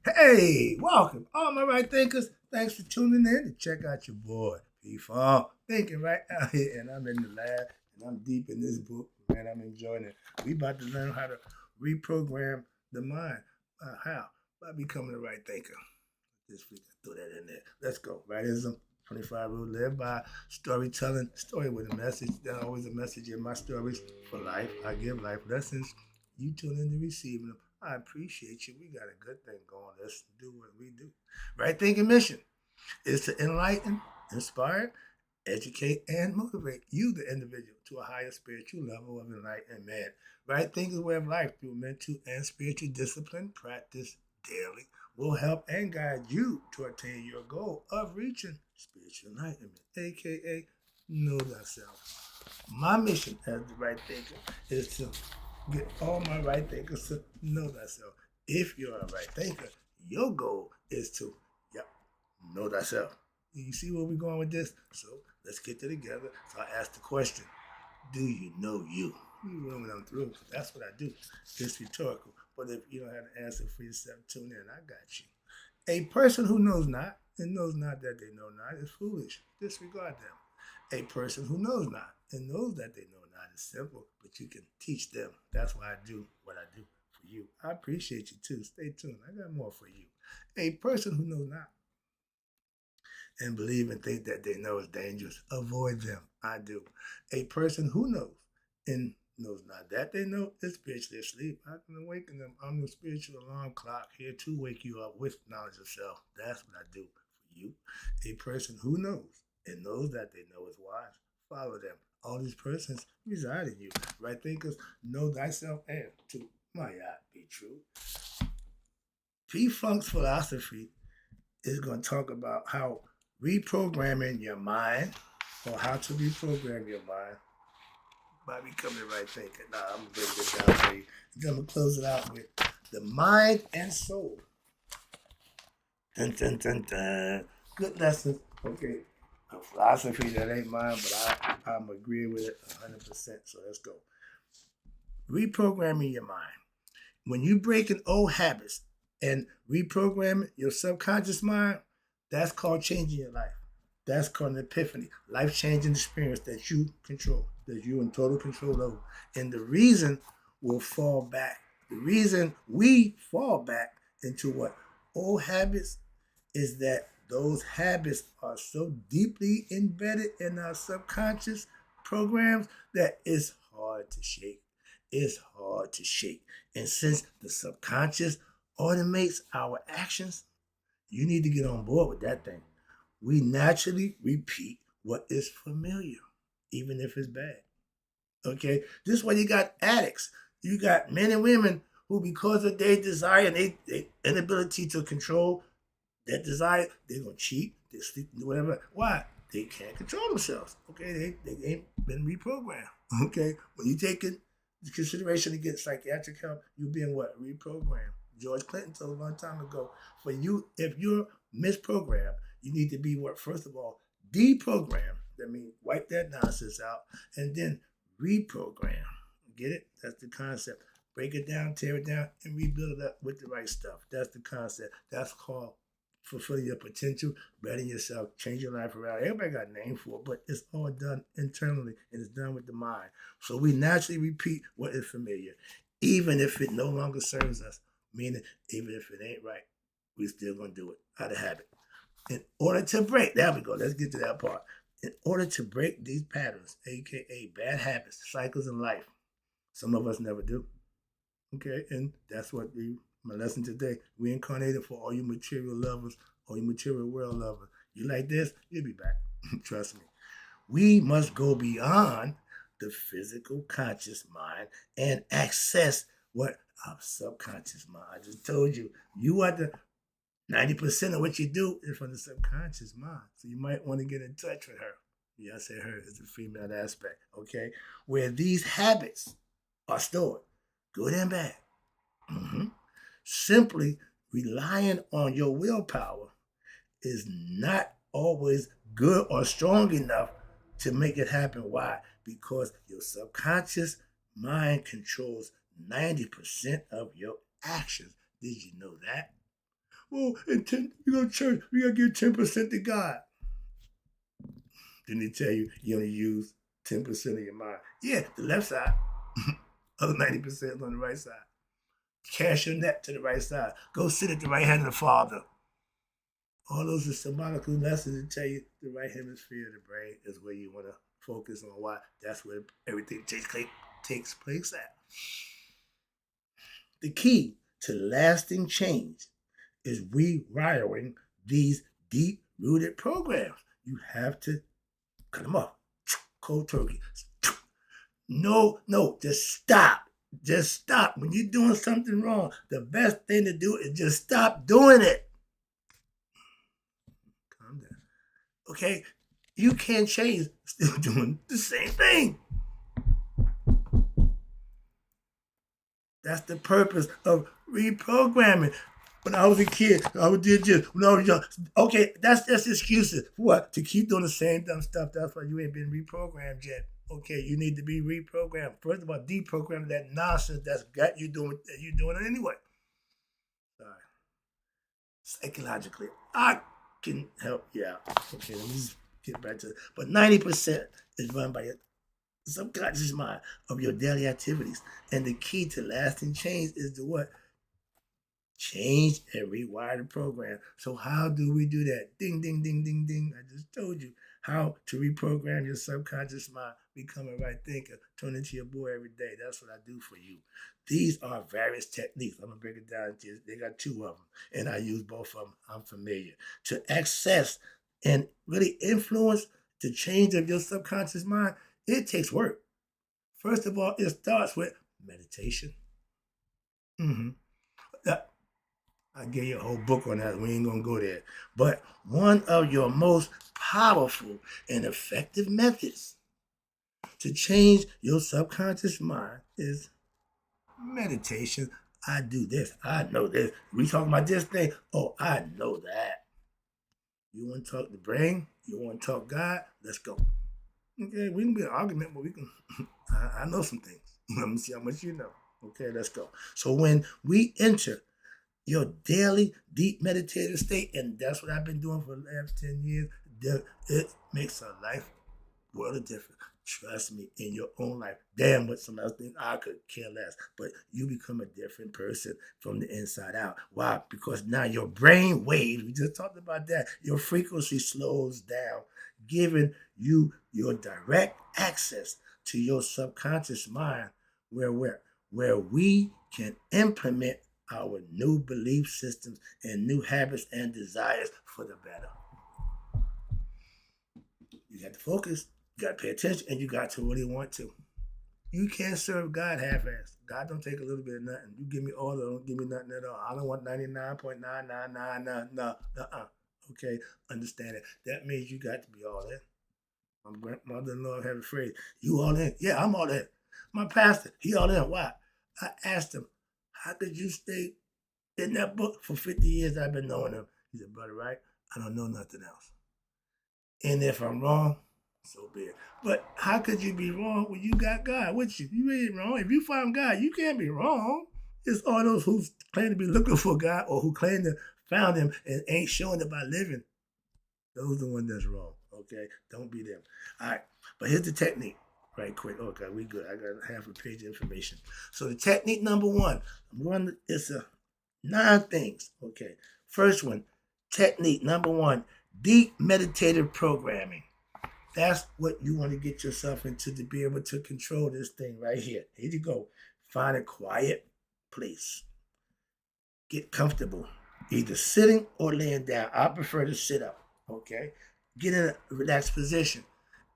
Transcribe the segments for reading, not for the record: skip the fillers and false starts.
Hey, welcome, all my right thinkers. Thanks for tuning in to check out your boy, P-Funk, thinking right out here, and I'm in the lab, and I'm deep in this book, man. I'm enjoying it. We about to learn how to reprogram the mind. How? By becoming the right thinker. This week, I threw that in there. Let's go. Rightism, 25 rule, live by storytelling, story with a message. There's always a message in my stories for life. I give life lessons. You tune in to receiving them. I appreciate you. We got a good thing going. Let's do what we do. Right thinking mission is to enlighten, inspire, educate, and motivate you, the individual, to a higher spiritual level of enlightenment. Right thinking way of life through mental and spiritual discipline, practice daily, will help and guide you to attain your goal of reaching spiritual enlightenment, aka know thyself. My mission as the right thinker is to get all my right thinkers to know thyself. If you're a right thinker, your goal is to, yep, know thyself. You see where we're going with this? So let's get it together. So I ask the question, do you know you? You know what I'm through. That's what I do. It's rhetorical. But if you don't have an answer for yourself, tune in. I got you. A person who knows not and knows not that they know not is foolish. Disregard them. A person who knows not and knows that they know not is simple, but you can teach them. That's why I do what I do for you. I appreciate you too. Stay tuned. I got more for you. A person who knows not and believe and think that they know is dangerous. Avoid them. I do. A person who knows and knows not that they know is spiritually asleep. I can awaken them. I'm the spiritual alarm clock here to wake you up with knowledge of self. That's what I do for you. A person who knows and knows that they know is wise. Follow them. All these persons reside in you. Right thinkers, know thyself and to my God be true. P Funk's philosophy is going to talk about how reprogramming your mind or how to reprogram your mind by becoming the right thinker. Now, I'm going to break this down for you. Then I'm going to close it out with the mind and soul. Dun, dun, dun, dun. Good lessons. Okay. A philosophy that ain't mine, but I'm agreeing with it 100%. So let's go. Reprogramming your mind. When you break in old habits and reprogram your subconscious mind, that's called changing your life. That's called an epiphany, life changing experience that you control, that you in total control over. And the reason we'll fall back, the reason we fall back into what old habits is that those habits are so deeply embedded in our subconscious programs that it's hard to shake. It's hard to shake. And since the subconscious automates our actions, you need to get on board with that thing. We naturally repeat what is familiar, even if it's bad. Okay? This is why you got addicts. You got men and women who, because of their desire and their inability to control that desire, they're gonna cheat, they sleep, whatever. Why? They can't control themselves. Okay, they ain't been reprogrammed. Okay, when you take it into consideration to get psychiatric help, you're being what? Reprogrammed. George Clinton told a long time ago, for you, if you're misprogrammed, you need to be what? First of all, deprogram. That means wipe that nonsense out and then reprogram. Get it? That's the concept. Break it down, tear it down, and rebuild it up with the right stuff. That's the concept. That's called fulfill your potential, better yourself, change your life around. Everybody got a name for it, but it's all done internally and it's done with the mind. So we naturally repeat what is familiar, even if it no longer serves us, meaning even if it ain't right, we still gonna do it out of habit. In order to break, there we go, let's get to that part. In order to break these patterns, aka bad habits, cycles in life, some of us never do. Okay, and that's what my lesson today. Reincarnated for all you material lovers, all you material world lovers. You like this? You'll be back. Trust me. We must go beyond the physical conscious mind and access what our subconscious mind. I just told you, you are the 90% of what you do is from the subconscious mind. So you might want to get in touch with her. Yeah, I said her is the female aspect, okay? Where these habits are stored, good and bad. Mm-hmm. Simply relying on your willpower is not always good or strong enough to make it happen. Why? Because your subconscious mind controls 90% of your actions. Did you know that? Well, you go to church, we gotta give 10% to God. Didn't he tell you you only use 10% of your mind? Yeah, the left side. Other 90% on the right side. Cast your net to the right side. Go sit at the right hand of the Father. All those are symbolical lessons to tell you the right hemisphere of the brain is where you want to focus on. Why? That's where everything takes place at. The key to lasting change is rewiring these deep-rooted programs. You have to cut them off. Cold turkey. No, just stop. Just stop. When you're doing something wrong, the best thing to do is just stop doing it. Calm down. Okay? You can't change still doing the same thing. That's the purpose of reprogramming. When I was a kid, I did this. When I was young, okay, that's excuses. What? To keep doing the same dumb stuff. That's why you ain't been reprogrammed yet. Okay, you need to be reprogrammed. First of all, deprogram that nonsense that's got you doing that you're doing it anyway. Sorry. Psychologically, I can help you out. Okay, let me just get back to it. But 90% is run by your subconscious mind of your daily activities. And the key to lasting change is to what? Change and rewire the program. So how do we do that? Ding, ding, ding, ding, ding. I just told you how to reprogram your subconscious mind, become a right thinker, turn into your boy every day. That's what I do for you. These are various techniques. I'm going to break it down. They got 2 of them, and I use both of them. I'm familiar. To access and really influence the change of your subconscious mind, it takes work. First of all, it starts with meditation. I gave you a whole book on that. We ain't going to go there. But one of your most powerful and effective methods to change your subconscious mind is meditation. I do this. I know this. We talking about this thing. Oh, I know that. You want to talk the brain? You want to talk God? Let's go. Okay, we can be an argument, but we can. I know some things. Let me see how much you know. Okay, let's go. So when we enter your daily deep meditative state, and that's what I've been doing for the last 10 years, it makes a life world of difference. Trust me, in your own life. Damn, what some else think I could care less. But you become a different person from the inside out. Why? Because now your brain waves, we just talked about that, your frequency slows down, giving you your direct access to your subconscious mind where we can implement our new belief systems and new habits and desires for the better. You got to focus, you got to pay attention, and you got to really want to. You can't serve God half-assed. God don't take a little bit of nothing. You give me all of it, don't give me nothing at all. I don't want 99.999. No. Okay, understand it. That means you got to be all in. My mother-in-law had a phrase, you all in? Yeah, I'm all in. My pastor, he all in. Why? I asked him, how could you stay in that book for 50 years I've been knowing him? He said, Brother Wright, I don't know nothing else. And if I'm wrong, so be it. But how could you be wrong when you got God with you? You ain't wrong. If you find God, you can't be wrong. It's all those who claim to be looking for God or who claim to found him and ain't showing it by living. Those are the ones that's wrong. Okay? Don't be them. All right. But here's the technique. Right quick. Okay, we good. I got half a page of information. So the technique number 1, it's 9 things. Okay. First one, technique number 1, deep meditative programming. That's what you want to get yourself into to be able to control this thing right here. Here you go. Find a quiet place. Get comfortable, either sitting or laying down. I prefer to sit up. Okay. Get in a relaxed position.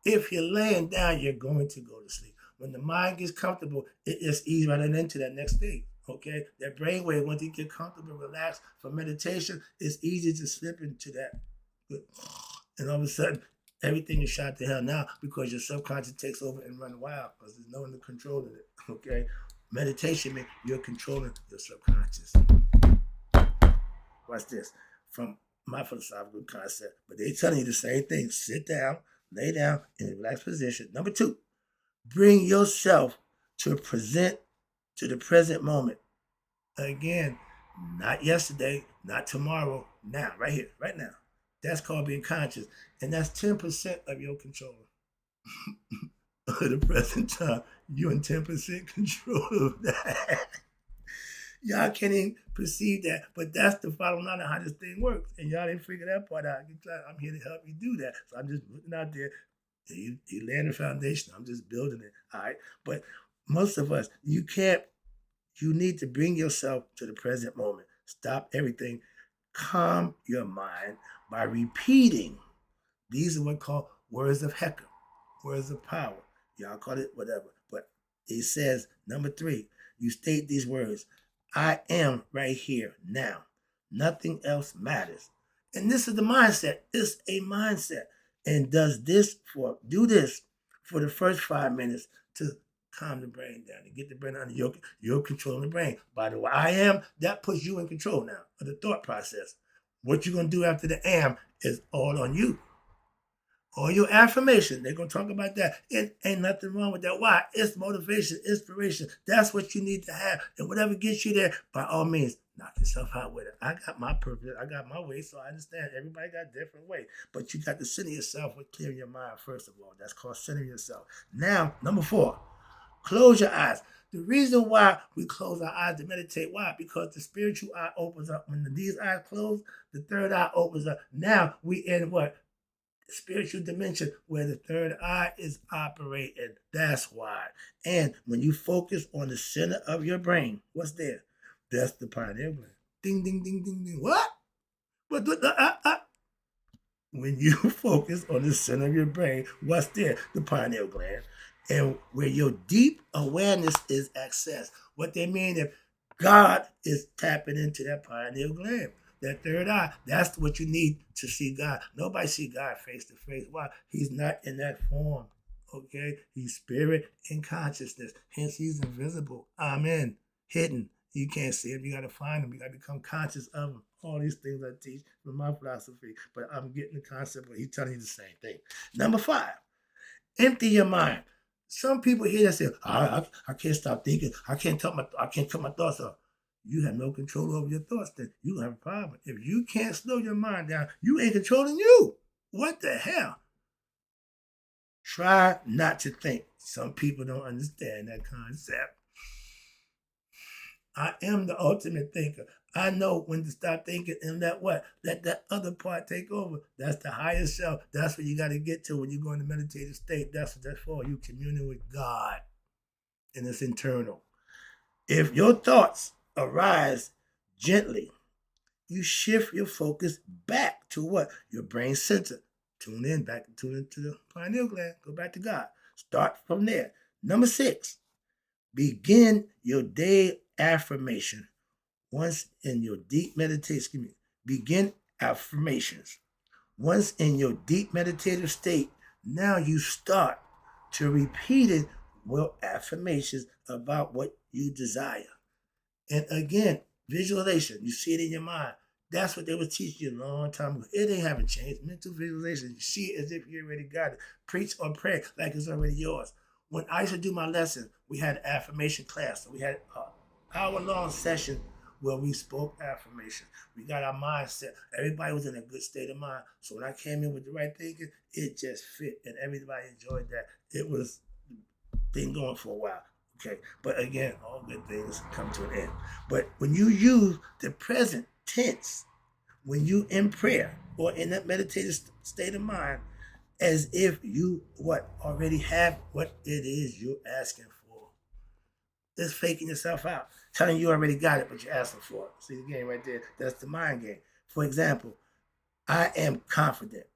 If you're laying down, you're going to go to sleep. When the mind gets comfortable, it just eases right into that next state. Okay? That brainwave, once you get comfortable, relaxed for meditation, it's easy to slip into that. And all of a sudden, everything is shot to hell now because your subconscious takes over and run wild because there's no one to control it. Okay? Meditation means you're controlling your subconscious. Watch this. From my philosophical concept, but they're telling you the same thing. Sit down, lay down in a relaxed position. Number 2, bring yourself to the present moment. Again, Not yesterday, not tomorrow, now, right here, right now. That's called being conscious. And that's 10% of your control. At the present time, you're in 10% control of that. Y'all can't even perceive that, but that's the bottom line of how this thing works. And y'all didn't figure that part out. I'm here to help you do that. So I'm just putting out there. You laying the foundation. I'm just building it. All right. But most of us, you need to bring yourself to the present moment. Stop everything. Calm your mind by repeating. These are what called words of Hecker, words of power. Y'all call it whatever. But it says, number 3, you state these words. I am right here now. Nothing else matters. And this is the mindset. It's a mindset. And do this for the first 5 minutes to calm the brain down and get the brain under your control of the brain. By the way, I am, that puts you in control now of the thought process. What you're going to do after the am is all on you. All your affirmation, they're going to talk about that. It ain't nothing wrong with that. Why? It's motivation, inspiration. That's what you need to have. And whatever gets you there, by all means, knock yourself out with it. I got my purpose. I got my way, so I understand everybody got a different way. But you got to center yourself with clearing your mind, first of all. That's called centering yourself. Now, number 4, close your eyes. The reason why we close our eyes to meditate, why? Because the spiritual eye opens up. When these eyes close, the third eye opens up. Now we in what? Spiritual dimension where the third eye is operating. That's why. And when you focus on the center of your brain, what's there? That's the pineal gland. Ding, ding, ding, ding, ding. What? When you focus on the center of your brain, what's there? The pineal gland. And where your deep awareness is accessed. What they mean if God is tapping into that pineal gland. That third eye, that's what you need to see God. Nobody see God face to face. Why? He's not in that form. Okay? He's spirit and consciousness. Hence, he's invisible. Amen. Hidden. You can't see him. You got to find him. You got to become conscious of him. All these things I teach from my philosophy. But I'm getting the concept, but he's telling you the same thing. Number 5, empty your mind. Some people here that say, I can't stop thinking. I can't cut my thoughts off. You have no control over your thoughts, then you have a problem. If you can't slow your mind down, you ain't controlling you. What the hell? Try not to think. Some people don't understand that concept. I am the ultimate thinker. I know when to stop thinking and let that other part take over. That's the higher self. That's what you got to get to when you go into meditative state. That's what that's for. You communing with God. And it's internal. If your thoughts arise gently, you shift your focus back to what? Your brain center. Tune into the pineal gland. Go back to God. Start from there. Number 6, begin your day affirmation. Once in your deep meditation, begin affirmations. Once in your deep meditative state, now you start to repeat it with affirmations about what you desire. And again, visualization. You see it in your mind. That's what they were teaching you a long time ago. It ain't haven't changed. Mental visualization. You see it as if you already got it. Preach or pray like it's already yours. When I used to do my lesson, we had an affirmation class. So we had an hour-long session where we spoke affirmation. We got our mindset. Everybody was in a good state of mind. So when I came in with the right thinking, it just fit. And everybody enjoyed that. It was been going for a while. Okay, but again, all good things come to an end. But when you use the present tense, when you in prayer or in that meditative state of mind, as if you already have what it is you're asking for. It's faking yourself out, telling you already got it, but you're asking for it. See the game right there? That's the mind game. For example, I am confident.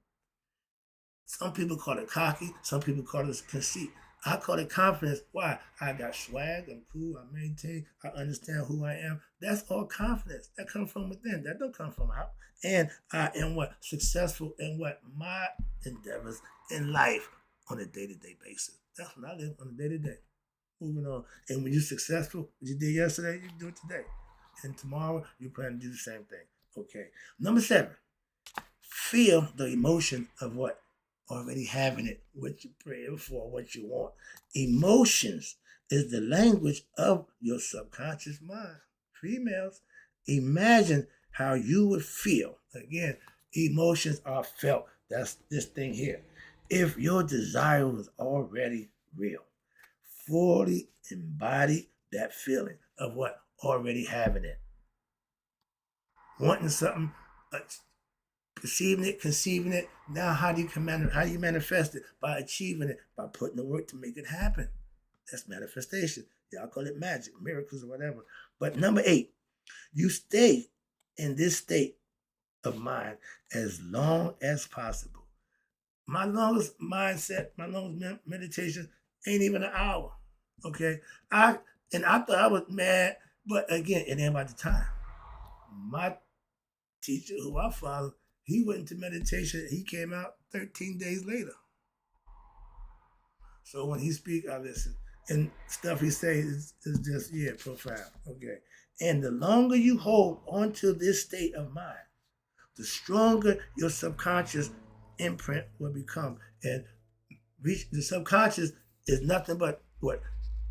Some people call it cocky. Some people call it conceit. I call it confidence. Why? I got swag. I'm cool. I maintain. I understand who I am. That's all confidence. That comes from within. That don't come from out. And I am successful in my endeavors in life on a day-to-day basis. That's what I live on a day-to-day. Moving on. And when you're successful, what you did yesterday, you do it today. And tomorrow, you plan to do the same thing. Okay. Number 7, feel the emotion of what? Already having it, what you praying for, what you want. Emotions is the language of your subconscious mind. Females, Imagine how you would feel. Again, emotions are felt. That's this thing here. If your desire was already real, fully embody that feeling of what? Already having it. Wanting something, uh, perceiving it, conceiving it. Now, how do you manifest it? By achieving it, by putting the work to make it happen. That's manifestation. Y'all call it magic, miracles, or whatever. But number 8, you stay in this state of mind as long as possible. My longest mindset, my longest meditation ain't even an hour. Okay, I thought I was mad, but again, it ain't about the time. My teacher, who I followed, he went into meditation. He came out 13 days later. So when he speak, I listen. And stuff he says is just, yeah, profound. Okay. And the longer you hold onto this state of mind, the stronger your subconscious imprint will become. And the subconscious is nothing but what?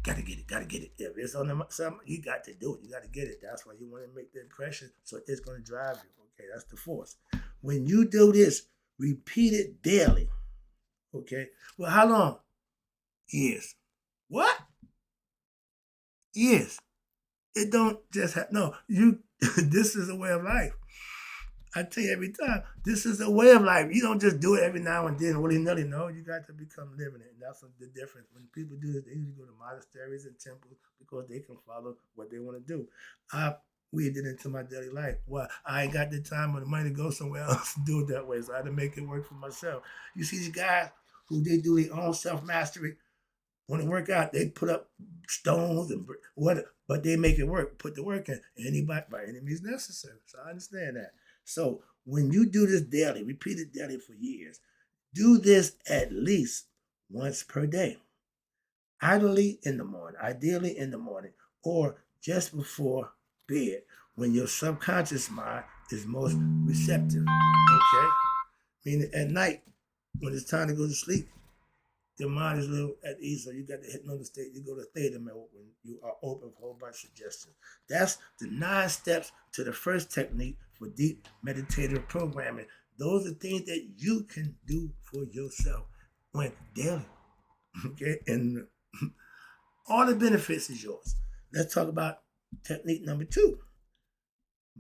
Gotta get it, gotta get it. If it's on something, you got to do it. You gotta get it. That's why you want to make the impression. So it's gonna drive you. Okay, that's the force. When you do this, repeat it daily. Okay. Well, how long? Years. What? Years. It don't just have no, you this is a way of life. I tell you every time, this is a way of life. You don't just do it every now and then, willy-nilly. No, you got to become living it. And that's the difference. When people do this, they usually go to monasteries and temples because they can follow what they want to do. I weaved it into my daily life. Well, I ain't got the time or the money to go somewhere else and do it that way. So I had to make it work for myself. You see these guys who they do their own self-mastery. When they work out, they put up stones and what, but they make it work. Put the work in. Anybody by any means necessary. So I understand that. So when you do this daily, repeat it daily for years, do this at least once per day. Ideally in the morning, or just before bed, when your subconscious mind is most receptive. Okay? Meaning at night, when it's time to go to sleep, your mind is a little at ease, so you got the hypnotic state. You go to theta mode when you are open for a whole bunch of suggestions. That's the 9 steps to the first technique for deep meditative programming. Those are things that you can do for yourself when daily. Okay, and all the benefits is yours. Let's talk about technique number 2.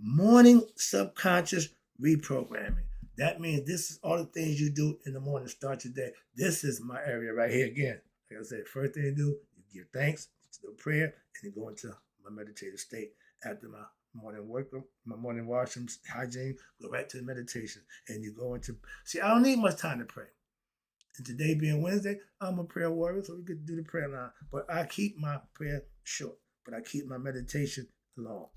Morning subconscious reprogramming. That means this is all the things you do in the morning to start your day. This is my area right here again. Like I said, first thing you do, you give thanks, do prayer, and then go into my meditative state. After my morning workout, my morning washroom, hygiene, go right to the meditation. And you go into, see, I don't need much time to pray. And today being Wednesday, I'm a prayer warrior, so we could do the prayer line. But I keep my prayer short, but I keep my meditation long.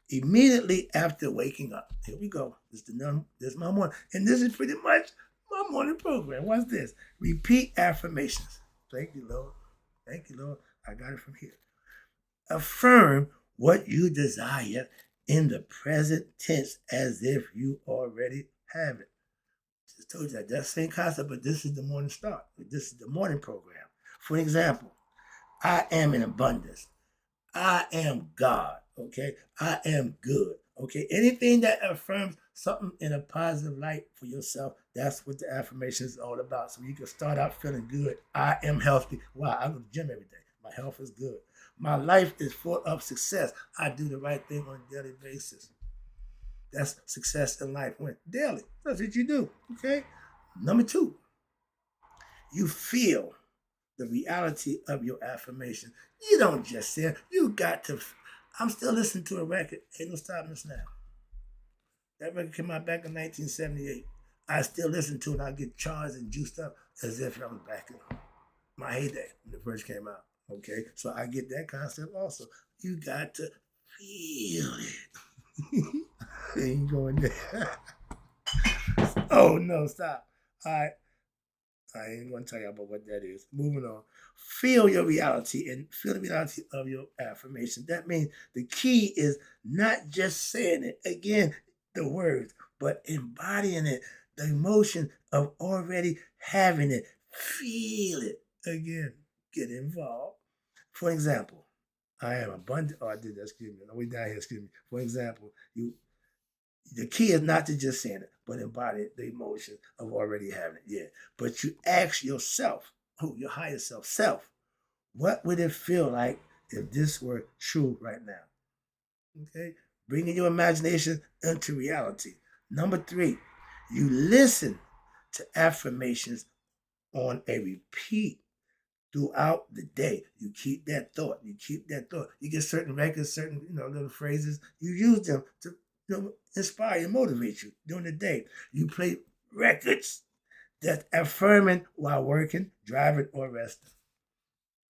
Immediately after waking up, here we go. This is my morning, and this is pretty much my morning program. What's this? Repeat affirmations. Thank you, Lord. Thank you, Lord. I got it from here. Affirm what you desire in the present tense as if you already have it. Just told you that. That's the same concept, but this is the morning start. This is the morning program. For example, I am in abundance. I am God. Okay, I am good. Okay, anything that affirms something in a positive light for yourself, that's what the affirmation is all about. So you can start out feeling good. I am healthy. Wow, I go to the gym every day. My health is good. My life is full of success. I do the right thing on a daily basis. That's success in life. When daily, that's what you do. Okay. Number 2, you feel the reality of your affirmation. You don't just say it. You got to. I'm still listening to a record. Ain't no stopping us now. That record came out back in 1978. I still listen to it. I get charged and juiced up as if I was back in my heyday when it first came out. Okay, so I get that concept also. You got to feel it. Ain't going there. Oh no, stop. All right. I ain't going to tell you about what that is. Moving on. Feel your reality and feel the reality of your affirmation. That means the key is not just saying it, again, the words, but embodying it, the emotion of already having it. Feel it. Again, get involved. For example, I am abundant. Oh, I did that. Excuse me. No, we down here. Excuse me. For example, the key is not to just saying it, but embody the emotion of already having it. Yeah. But you ask yourself, who your higher self, what would it feel like if this were true right now? Okay. Bringing your imagination into reality. Number three, you listen to affirmations on a repeat throughout the day. You keep that thought. You keep that thought. You get certain records, certain little phrases. You use them to inspire and motivate you during the day. You play records that's affirming while working, driving, or resting.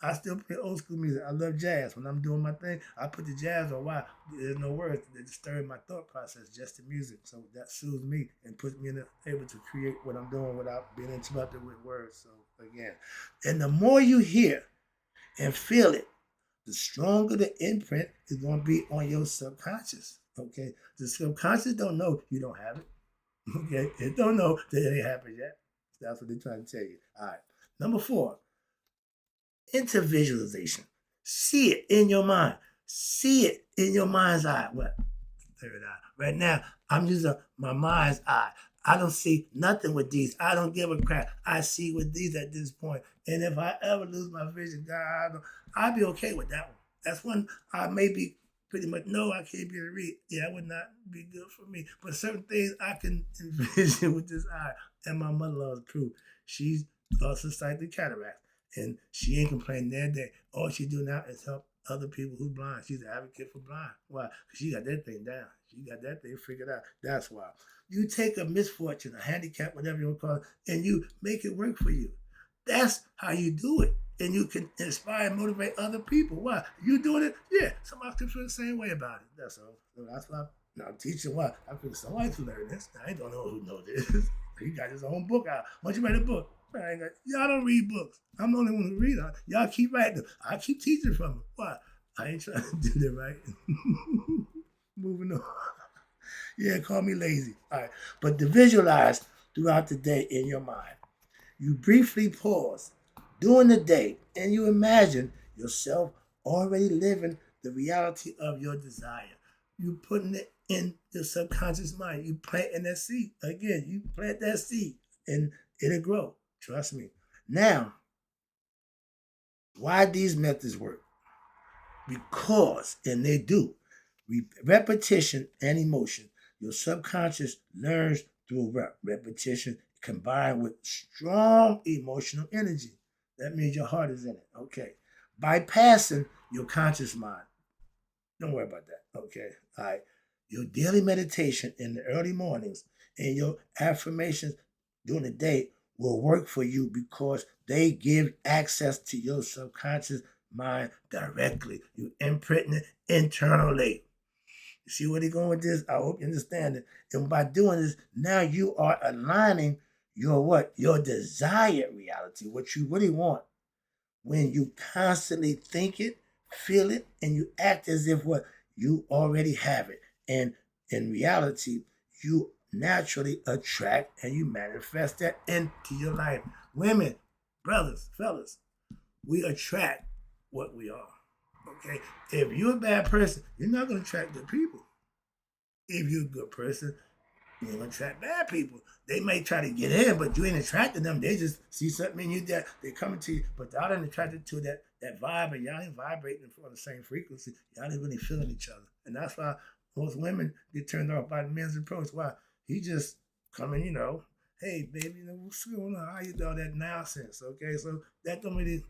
I still play old school music. I love jazz. When I'm doing my thing, I put the jazz on. Why? There's no words. They disturb my thought process, just the music. So that soothes me and puts me able to create what I'm doing without being interrupted with words. So again, and the more you hear and feel it, the stronger the imprint is going to be on your subconscious. Okay, the subconscious don't know you don't have it. Okay, it don't know that it ain't happened yet. That's what they're trying to tell you. All right. Number 4, into visualization. See it in your mind. See it in your mind's eye. What? Third eye. Right now, I'm using my mind's eye. I don't see nothing with these. I don't give a crap. I see with these at this point. And if I ever lose my vision, God, I'll be okay with that one. That's one I may be pretty much, no, I can't be able to read. Yeah, that would not be good for me. But certain things I can envision with this eye. And my mother-in-law is proof. She's also cited cataract. And she ain't complaining that day. All she do now is help other people who's blind. She's an advocate for blind. Why? Because she got that thing down. She got that thing figured out. That's why. You take a misfortune, a handicap, whatever you want to call it, and you make it work for you. That's how you do it. And you can inspire and motivate other people. Why? You doing it? Yeah. Somebody can feel the same way about it. That's all. So that's why I'm teaching why. I feel somebody can learn this. I don't know who knows this. He got his own book out. Why don't you write a book? Y'all don't read books. I'm the only one who read them. Y'all keep writing them. I keep teaching from them. Why? I ain't trying to do that right. Moving on. Yeah, call me lazy. All right. But to visualize throughout the day in your mind, you briefly pause during the day and you imagine yourself already living the reality of your desire. You putting it in your subconscious mind. You planting that seed. Again, you plant that seed and it'll grow. Trust me. Now, why these methods work? Because, and they do, repetition and emotion. Your subconscious learns through repetition combined with strong emotional energy. That means your heart is in it. Okay. Bypassing your conscious mind. Don't worry about that. Okay. All right. Your daily meditation in the early mornings and your affirmations during the day will work for you because they give access to your subconscious mind directly. You imprinting it internally. You see where they're going with this? I hope you understand it. And by doing this, now you are aligning your what? Your desired reality, what you really want. When you constantly think it, feel it, and you act as if what? You already have it. And in reality, you naturally attract and you manifest that into your life. Women, brothers, fellas, we attract what we are. Okay? If you're a bad person, you're not going to attract good people. If you're a good person, you're going to attract bad people. They may try to get in, but you ain't attracting them. They just see something in you that they're coming to you. But y'all ain't attracted to that vibe, and y'all ain't vibrating on the same frequency. Y'all ain't really feeling each other. And that's why most women get turned off by the men's approach. Why? He just coming, hey, baby, what's going on? How you do all that nonsense? Okay, so that don't really,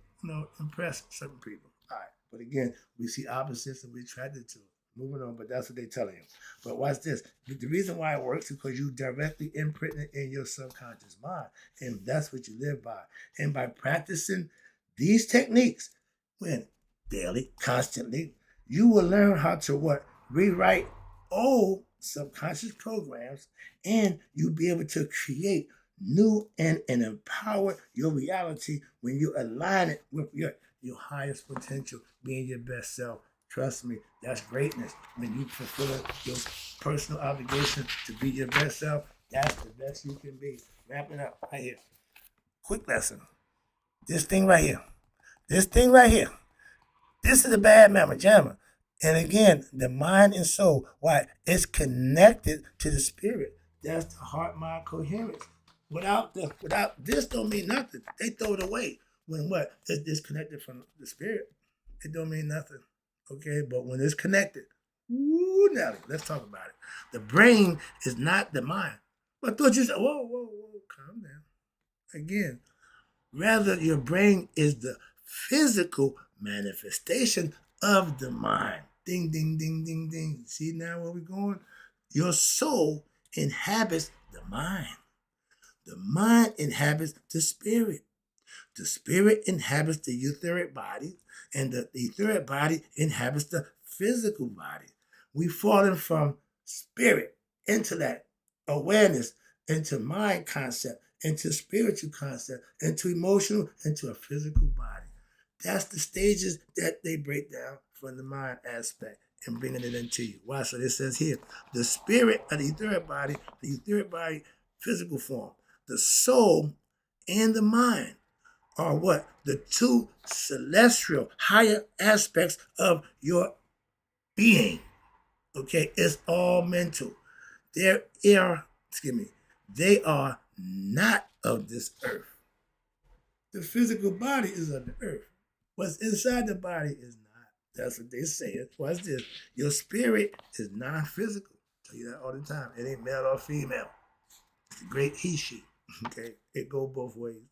impress certain people. All right. But again, we see opposites and we're attracted to it. Moving on, but that's what they're telling you. But watch this. The reason why it works is because you directly imprint it in your subconscious mind. And that's what you live by. And by practicing these techniques, when daily, constantly, you will learn how to what? Rewrite old subconscious programs, and you'll be able to create new and empower your reality when you align it with your highest potential, being your best self. Trust me, that's greatness. When you fulfill your personal obligation to be your best self, that's the best you can be. Wrapping up right here. Quick lesson. This thing right here. This is a bad mamma jamma. And again, the mind and soul, why? It's connected to the spirit. That's the heart mind coherence. Without this don't mean nothing. They throw it away. When what? It's disconnected from the spirit. It don't mean nothing. Okay, but when it's connected, woo, now let's talk about it. The brain is not the mind. But I thought you said, whoa, calm down. Again, rather your brain is the physical manifestation of the mind. Ding, ding, ding, ding, ding. See now where we're going? Your soul inhabits the mind. The mind inhabits the spirit. The spirit inhabits the etheric body, and the etheric body inhabits the physical body. We've fallen from spirit, intellect, awareness, into mind concept, into spiritual concept, into emotional, into a physical body. That's the stages that they break down from the mind aspect and bringing it into you. Why? So it says here, the spirit of the etheric body, physical form, the soul and the mind are what? The two celestial, higher aspects of your being. Okay, it's all mental. They are not of this earth. The physical body is of the earth. What's inside the body is not. That's what they say. Watch this. Your spirit is non-physical. I tell you that all the time. It ain't male or female. It's a great he, she. Okay, it go both ways.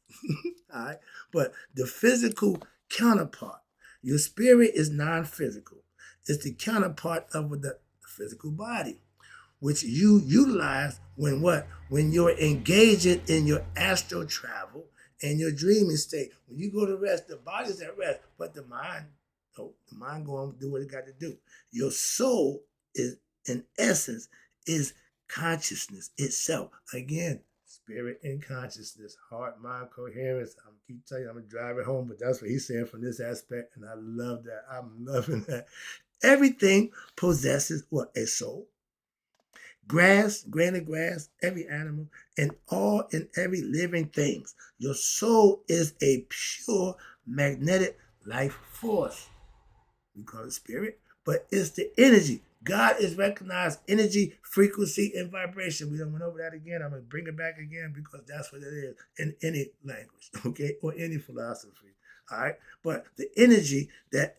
All right, but the physical counterpart, your spirit is non-physical. It's the counterpart of the physical body, which you utilize when what? When you're engaging in your astral travel and your dreaming state. When you go to rest, the body's at rest, but the mind going to do what it got to do. Your soul is, in essence, is consciousness itself. Again, spirit and consciousness, heart, mind, coherence. I'm keep telling you, I'm gonna drive it home, but that's what he's saying from this aspect, and I love that. I'm loving that. Everything possesses what? A soul. Grass, grain of grass, every animal, and all and every living thing. Your soul is a pure magnetic life force. We call it spirit, but it's the energy. God is recognized energy, frequency, and vibration. We done went over that again. I'm going to bring it back again because that's what it is in any language, okay, or any philosophy, all right? But the energy that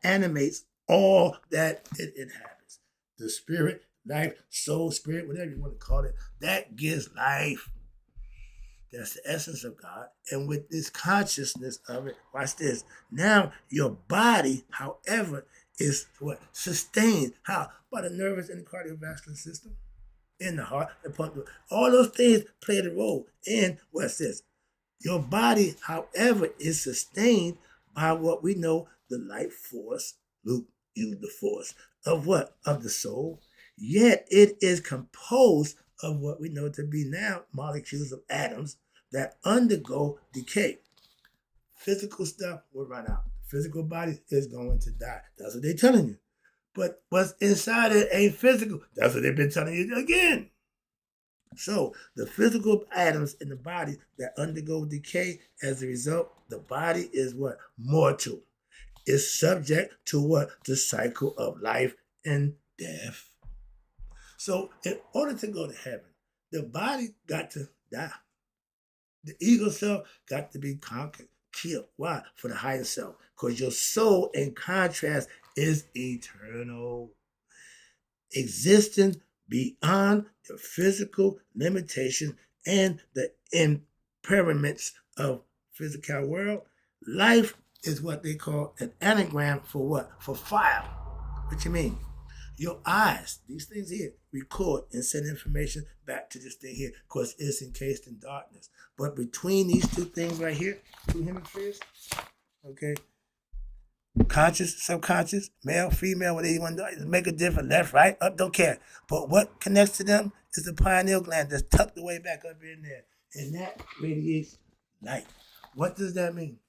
animates all that it inhabits. The spirit, life, soul, spirit, whatever you want to call it, that gives life. That's the essence of God. And with this consciousness of it, watch this. Now your body, however, is what? Sustained. How? By the nervous and the cardiovascular system, in the heart, the pump. All those things play the role. And what's this? Your body, however, is sustained by what we know the life force. Luke used the force of what? Of the soul. Yet it is composed of what we know to be now molecules of atoms that undergo decay. Physical stuff will run out. Physical body is going to die. That's what they're telling you. But what's inside it ain't physical. That's what they've been telling you again. So the physical atoms in the body that undergo decay, as a result, the body is what? Mortal. It's subject to what? The cycle of life and death. So in order to go to heaven, the body got to die. The ego self got to be conquered, killed. Why? For the higher self. Because your soul, in contrast, is eternal. Existing beyond the physical limitation and the impairments of physical world. Life is what they call an anagram for what? For fire. What you mean? Your eyes, these things here, record and send information back to this thing here because it's encased in darkness. But between these two things right here, two hemispheres, okay, conscious, subconscious, male, female, whatever you want to do, make a difference, left, right, up, don't care. But what connects to them is the pineal gland that's tucked away back up in there. And that radiates light. What does that mean?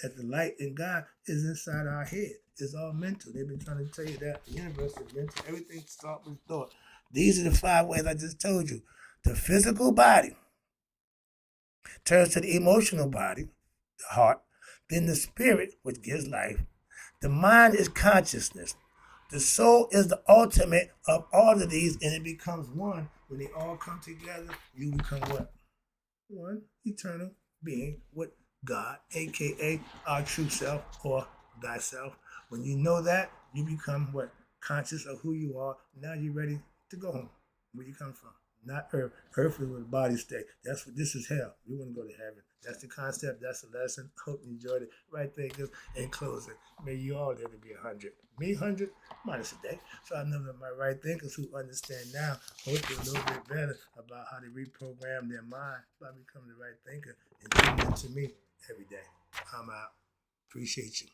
That the light in God is inside our head. It's all mental. They've been trying to tell you that the universe is mental. Everything starts with thought. These are the 5 ways I just told you. The physical body turns to the emotional body, the heart, then the spirit, which gives life, The mind is consciousness. The soul is the ultimate of all of these, and it becomes one. When they all come together, you become what? One eternal being with God, aka our true self or thyself. When you know that, you become what? Conscious of who you are. Now you're ready to go home, where you come from. Not earth. Earthly where the body stay. That's what this is hell. We want to go to heaven. That's the concept. That's the lesson. Hope you enjoyed it. Right, thinkers. In closing, may you all live to be 100. Me 100 minus a day. So I know that my right thinkers who understand now, hopefully a little bit better about how to reprogram their mind by becoming the right thinker and tuning into me every day. I'm out. Appreciate you.